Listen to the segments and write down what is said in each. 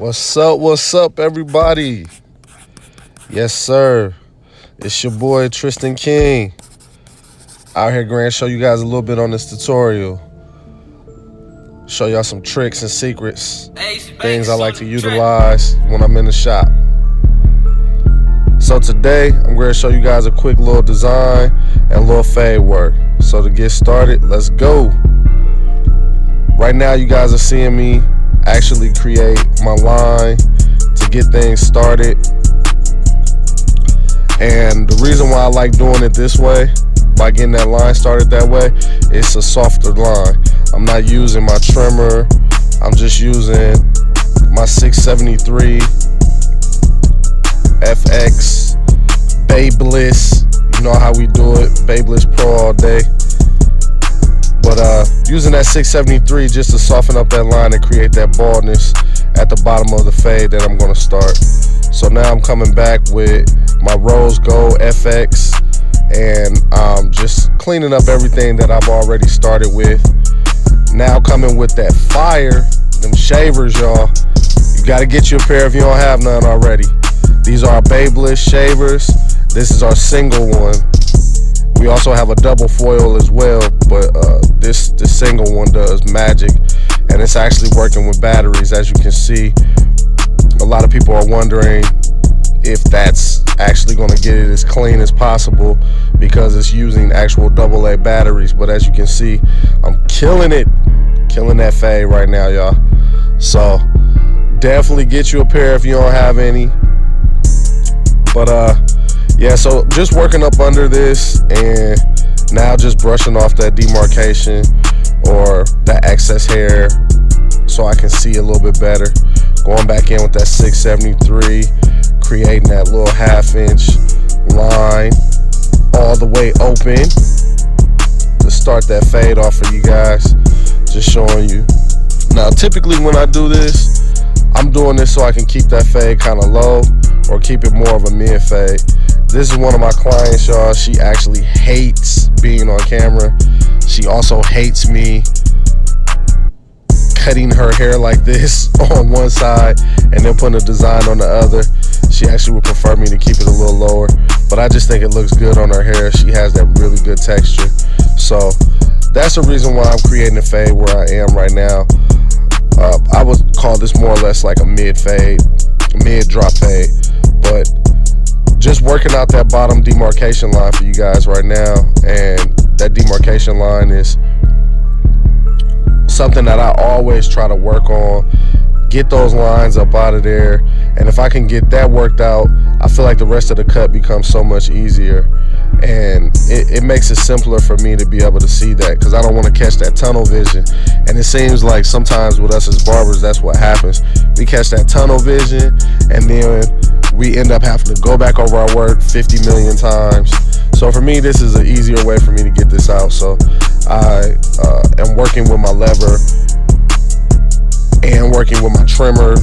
What's up, everybody? Yes, sir. It's your boy, Tristan King. Out here going to show you guys a little bit on this tutorial. Show y'all some tricks and secrets. Things I like to utilize when I'm in the shop. So today, I'm going to show you guys a quick little design and a little fade work. So to get started, let's go. Right now, you guys are seeing me actually create my line to get things started. And the reason why I like doing it this way, by getting that line started that way, it's a softer line. I'm not using my trimmer, I'm just using my 673 FX Babyliss. You know how we do it, Babyliss Pro all day. But using that 673 just to soften up that line and create that baldness at the bottom of the fade that I'm going to start. So now I'm coming back with my Rose Gold FX and just cleaning up everything that I've already started with. Now coming with that fire, them shavers, y'all. You got to get you a pair if you don't have none already. These are our Babyliss shavers. This is our single one. We also have a double foil as well, but this single one does magic, and it's actually working with batteries. As you can see, a lot of people are wondering if that's actually going to get it as clean as possible because it's using actual AA batteries. But as you can see, I'm killing it, killing that fade right now, y'all. So definitely get you a pair if you don't have any. But yeah, so just working up under this and now just brushing off that demarcation or that excess hair so I can see a little bit better. Going back in with that 673, creating that little 1/2 inch line all the way open to start that fade off for you guys. Just showing you. Now typically when I do this, I'm doing this so I can keep that fade kind of low or keep it more of a mid fade. This is one of my clients, y'all. She actually hates being on camera. She also hates me cutting her hair like this on one side and then putting a design on the other. She actually would prefer me to keep it a little lower, but I just think it looks good on her hair. She has that really good texture. So that's the reason why I'm creating a fade where I am right now. I would call this more or less like a mid fade, mid drop fade, but just working out that bottom demarcation line for you guys right now. And that demarcation line is something that I always try to work on. Get those lines up out of there. And if I can get that worked out, I feel like the rest of the cut becomes so much easier. And it makes it simpler for me to be able to see that, because I don't want to catch that tunnel vision. And it seems like sometimes with us as barbers, that's what happens. We catch that tunnel vision and then we end up having to go back over our work 50 million times. So for me, this is an easier way for me to get this out. So I am working with my lever and working with my trimmer.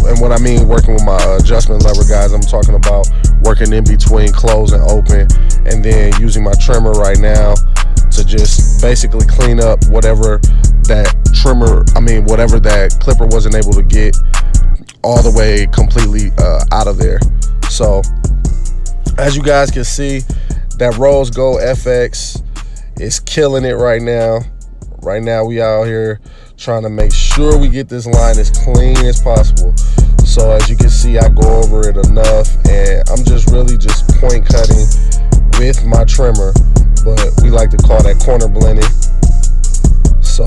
And what I mean working with my adjustment lever, guys, I'm talking about working in between close and open, and then using my trimmer right now to just basically clean up whatever that whatever that clipper wasn't able to get all the way completely out of there. So as you guys can see, that Rose Gold FX is killing it right now. Right now we out here trying to make sure we get this line as clean as possible. So as you can see, I go over it enough, and I'm just really just point cutting with my trimmer, but we like to call that corner blending. So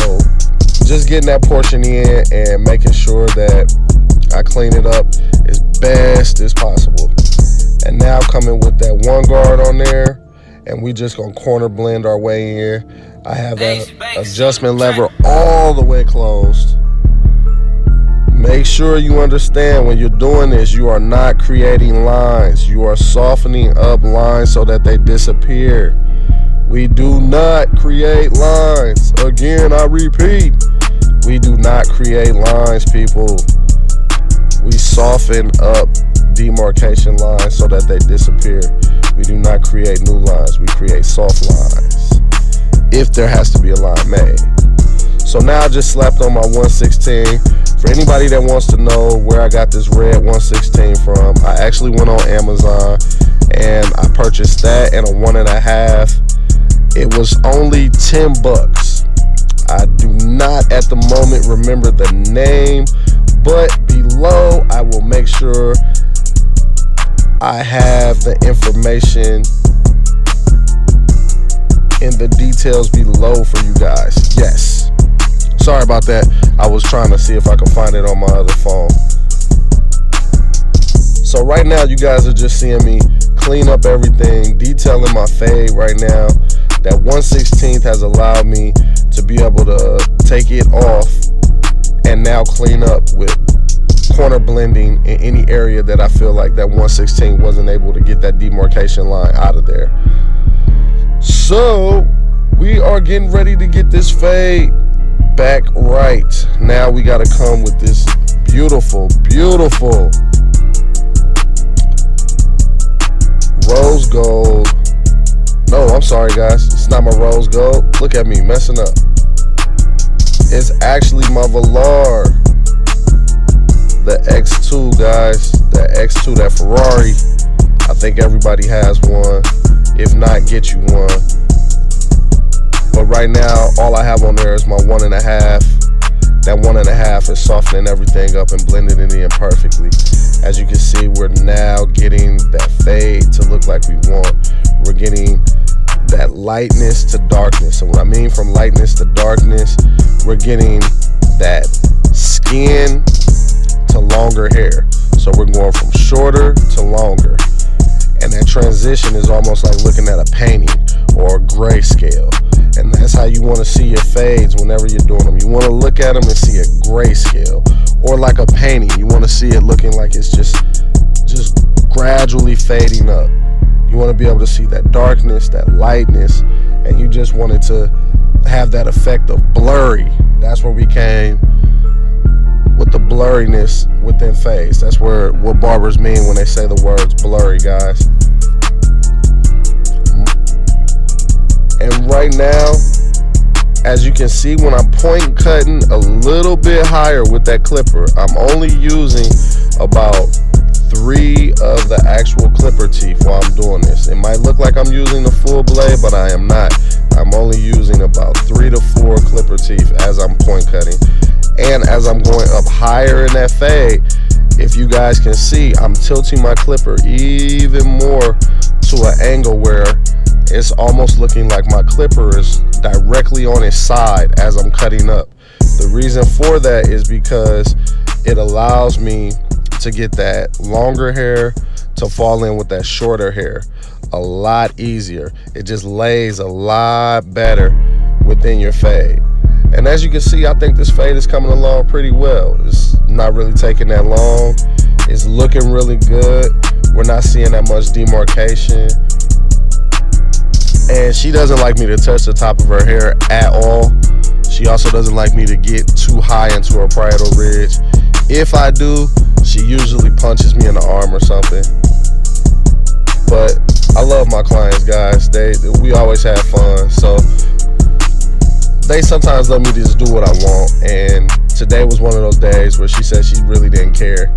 just getting that portion in and making sure that I clean it up as best as possible. And now coming with that one guard on there, and we just gonna corner blend our way in. I have that adjustment lever all the way closed. Make sure you understand when you're doing this, you are not creating lines. You are softening up lines so that they disappear. We do not create lines. Again, I repeat, we do not create lines, people. We soften up demarcation lines so that they disappear. We do not create new lines. We create soft lines if there has to be a line made. So now I just slapped on my 116 For anybody that wants to know where I got this red 116 from, I actually went on Amazon and I purchased that and a 1.5. It was only $10. I do not at the moment remember the name, but below I will make sure I have the information in the details below for you guys. Yes. Sorry about that. I was trying to see if I could find it on my other phone. So right now you guys are just seeing me clean up everything, detailing my fade right now. That 1/16 has allowed me to be able to take it off and now clean up with corner blending in any area that I feel like that 1/16 wasn't able to get that demarcation line out of there. So we are getting ready to get this fade back right. Now we got to come with this beautiful, beautiful rose gold. No, I'm sorry guys, it's not my rose gold. Look at me messing up. It's actually my Velar, the X2, guys. The X2, that Ferrari. I think everybody has one. If not, get you one. But right now, all I have on there is my 1.5. That 1.5 is softening everything up and blending it in perfectly. As you can see, we're now getting that fade to look like we want. We're getting that lightness to darkness. And what I mean from lightness to darkness, we're getting that skin to longer hair. So we're going from shorter to longer. And that transition is almost like looking at a painting or a grayscale. And that's how you want to see your fades whenever you're doing them. You want to look at them and see a grayscale, or like a painting. You want to see it looking like it's just gradually fading up. You want to be able to see that darkness, that lightness, and you just wanted to have that effect of blurry. That's where we came with the blurriness within fades. That's what barbers mean when they say the words blurry, guys. And right now, as you can see, when I'm point cutting a little bit higher with that clipper, I'm only using about 3 of the actual clipper teeth while I'm doing this. It might look like I'm using the full blade, but I am not. I'm only using about 3 to 4 clipper teeth as I'm point cutting. And as I'm going up higher in that fade, if you guys can see, I'm tilting my clipper even more to an angle where it's almost looking like my clipper is directly on its side as I'm cutting up. The reason for that is because it allows me to get that longer hair to fall in with that shorter hair a lot easier. It just lays a lot better within your fade. And as you can see, I think this fade is coming along pretty well. It's not really taking that long. It's looking really good. We're not seeing that much demarcation. And she doesn't like me to touch the top of her hair at all. She also doesn't like me to get too high into her parietal ridge. If I do, she usually punches me in the arm or something. But I love my clients, guys. We always have fun. So they sometimes let me just do what I want. And today was one of those days where she said she really didn't care.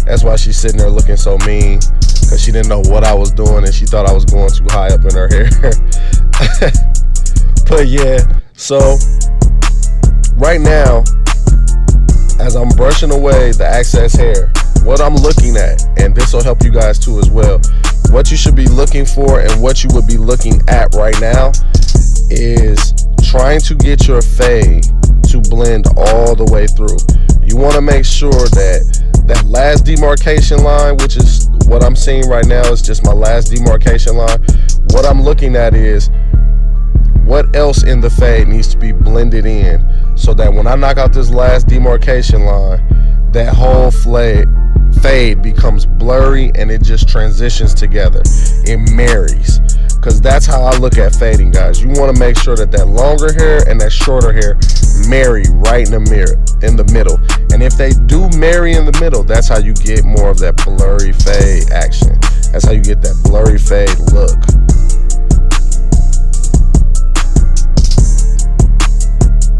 That's why she's sitting there looking so mean, because she didn't know what I was doing and she thought I was going too high up in her hair. But yeah, so right now, as I'm brushing away the excess hair, what I'm looking at, and this will help you guys too as well, what you should be looking for and what you would be looking at right now is trying to get your fade to blend all the way through. You want to make sure that that last demarcation line, which is what I'm seeing right now, is just my last demarcation line. What I'm looking at is what else in the fade needs to be blended in, so that when I knock out this last demarcation line, that whole fade becomes blurry and it just transitions together. It marries. Because that's how I look at fading, guys. You want to make sure that that longer hair and that shorter hair marry right in the middle. And if they do marry in the middle, that's how you get more of that blurry fade action. That's how you get that blurry fade look.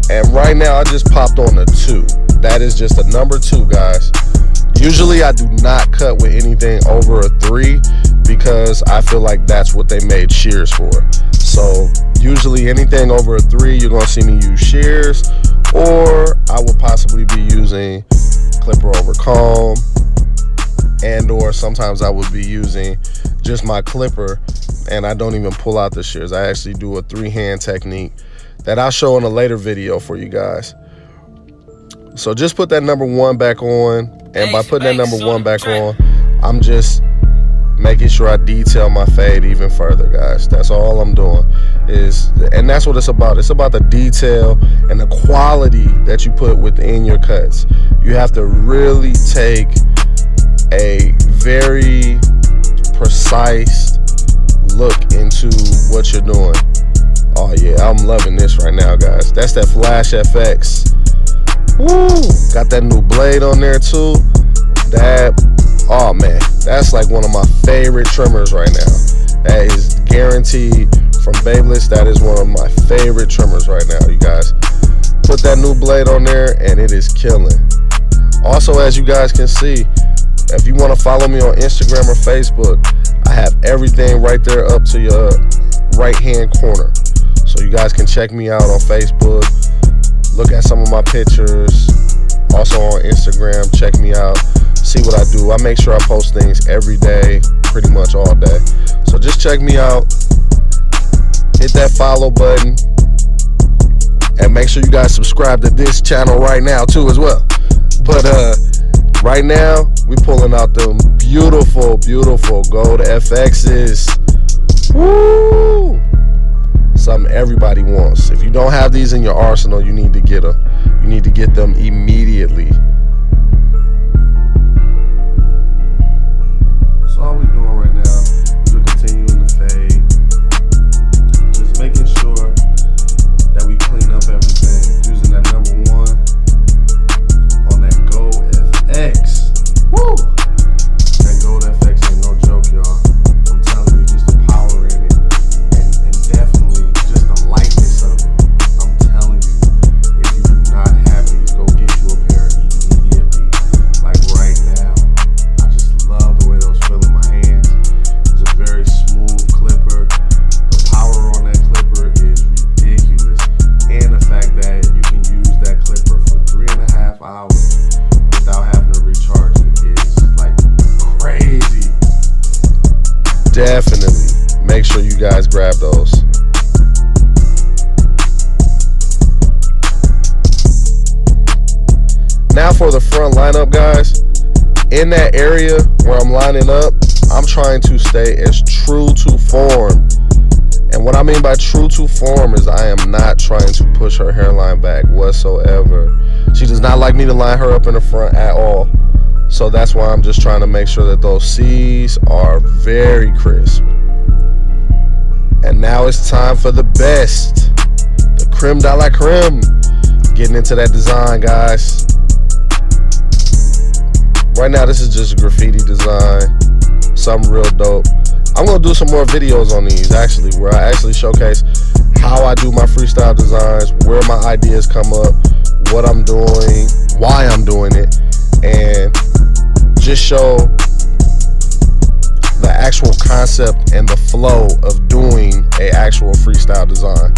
And right now I just popped on the 2. that is just a number 2, guys. Usually I do not cut with anything over a 3 because I feel like that's what they made shears for. So usually anything over a 3, you're gonna see me use shears, or I will possibly be using clipper over comb, and or sometimes I would be using just my clipper and I don't even pull out the shears. I actually do a 3-hand technique that I'll show in a later video for you guys. So just put that number 1 back on, and by putting that number 1 back on, I'm just making sure I detail my fade even further, guys. That's all I'm doing and that's what it's about. It's about the detail and the quality that you put within your cuts. You have to really take a very precise look into what you're doing. Oh yeah, I'm loving this right now, guys. That's that Flash FX. Woo! Got that new blade on there too. Oh man, that's like one of my favorite trimmers right now. That is guaranteed from Babyliss. That is one of my favorite trimmers right now, you guys. Put that new blade on there and it is killing. Also, as you guys can see, if you want to follow me on Instagram or Facebook, I have everything right there up to your right hand corner. So you guys can check me out on Facebook, look at some of my pictures. Also on Instagram, check me out, see what I do. I make sure I post things every day, pretty much all day. So just check me out, hit that follow button, and make sure you guys subscribe to this channel right now too as well. But right now, we pulling out them beautiful, beautiful gold FXs. Woo! Something everybody wants. If you don't have these in your arsenal, you need to get them. You need to get them immediately. So all we're doing right now is we're continuing the fade. Just making sure that we clean up everything. Using that number 1 on that gold FX. Woo! That gold FX ain't no joke, y'all. I'm telling you, just the power in it, and definitely just the lightness of it. I'm telling you, if you do not have these, go get you a pair immediately. Like right now. I just love the way those feel in my hands. It's a very smooth clipper. The power on that clipper is ridiculous. And the fact that you can use that clipper for 3.5 hours without having to recharge it is like crazy. Definitely make sure you guys grab those. Now for the front lineup, guys. In that area where I'm lining up, I'm trying to stay as true to form. And what I mean by true to form is I am not trying to push her hairline back whatsoever. She does not like me to line her up in the front at all. So that's why I'm just trying to make sure that those C's are very crisp. And now it's time for the best. The creme de la creme. Getting into that design, guys. Right now, this is just a graffiti design. Something real dope. I'm going to do some more videos on these, actually, where I actually showcase how I do my freestyle designs, where my ideas come up, what I'm doing, why I'm doing it, and just show the actual concept and the flow of doing an actual freestyle design.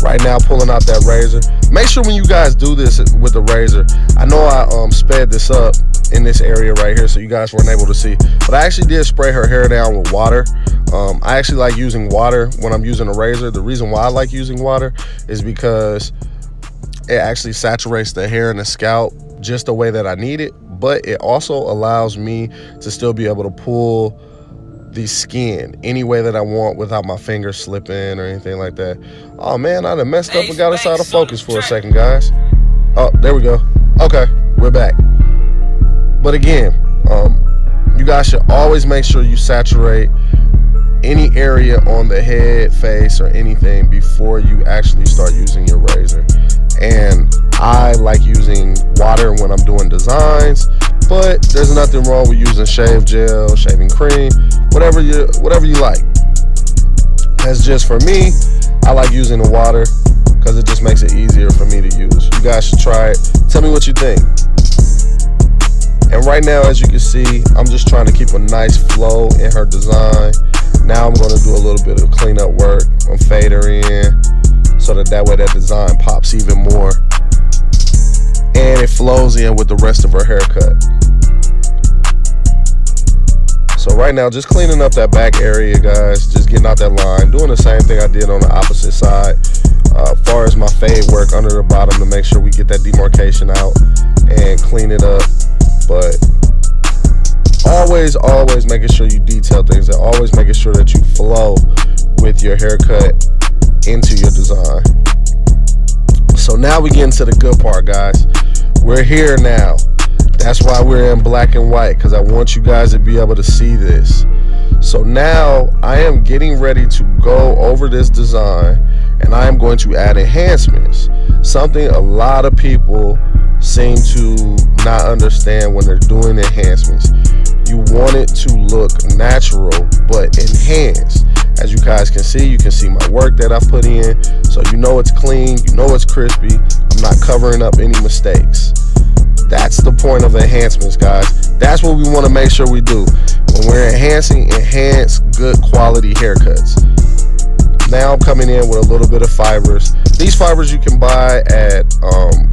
Right now, pulling out that razor. Make sure when you guys do this with the razor, I know I sped this up in this area right here so you guys weren't able to see, but I actually did spray her hair down with water. I actually like using water when I'm using a razor. The reason why I like using water is because it actually saturates the hair and the scalp just the way that I need it, but it also allows me to still be able to pull the skin any way that I want without my fingers slipping or anything like that. Oh man, I done messed up and got us out of focus for a second, guys. Oh, there we go. Okay, we're back. But again, you guys should always make sure you saturate any area on the head, face, or anything before you actually start using your razor. And I like using water when I'm doing designs, but there's nothing wrong with using shave gel, shaving cream, whatever you like. That's just for me. I like using the water because it just makes it easier for me to use. You guys should try it. Tell me what you think. And right now, as you can see, I'm just trying to keep a nice flow in her design. Now I'm going to do a little bit of cleanup work. I'm fade her in so that way that design pops even more. And it flows in with the rest of her haircut. So right now, just cleaning up that back area, guys. Just getting out that line. Doing the same thing I did on the opposite side. As far as my fade work under the bottom to make sure we get that demarcation out and clean it up. But always making sure you detail things and always making sure that you flow with your haircut into your design. So now we get into the good part, guys. We're here now. That's why we're in black and white, because I want you guys to be able to see this. So now I am getting ready to go over this design, and I am going to add enhancements. Something a lot of people seem to not understand when they're doing enhancements. You want it to look natural but enhanced. As you guys can see my work that I've put in, so you know it's clean, you know it's crispy. I'm not covering up any mistakes. That's the point of enhancements, guys. That's what we want to make sure we do. When we're enhancing, enhance good quality haircuts. Now I'm coming in with a little bit of fibers. These fibers you can buy at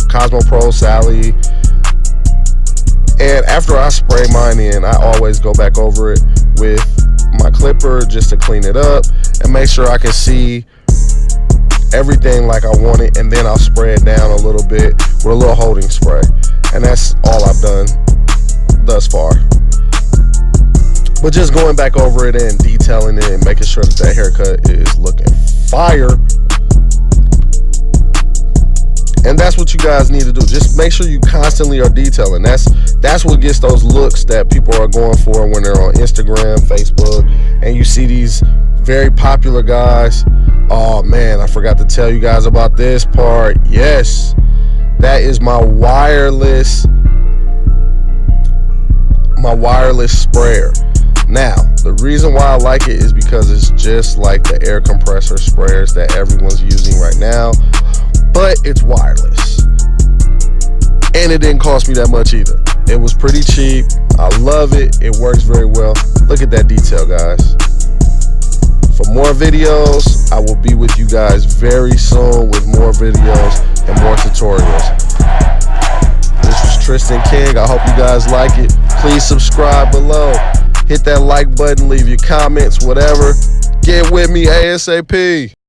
Cosmo Pro, Sally. And after I spray mine in, I always go back over it with my clipper just to clean it up and make sure I can see everything like I want it, and then I'll spray it down a little bit with a little holding spray. And that's all I've done thus far. But just going back over it and detailing it and making sure that haircut is looking fire. And that's what you guys need to do. Just make sure you constantly are detailing. That's what gets those looks that people are going for when they're on Instagram, Facebook, and you see these very popular guys. Oh man, I forgot to tell you guys about this part. Yes, that is my wireless sprayer. Now, the reason why I like it is because it's just like the air compressor sprayers that everyone's using right now, but it's wireless. And it didn't cost me that much either. It was pretty cheap. I love it. It works very well. Look at that detail, guys. For more videos, I will be with you guys very soon with more videos and more tutorials. This was Tristan King. I hope you guys like it. Please subscribe below. Hit that like button. Leave your comments, whatever. Get with me ASAP.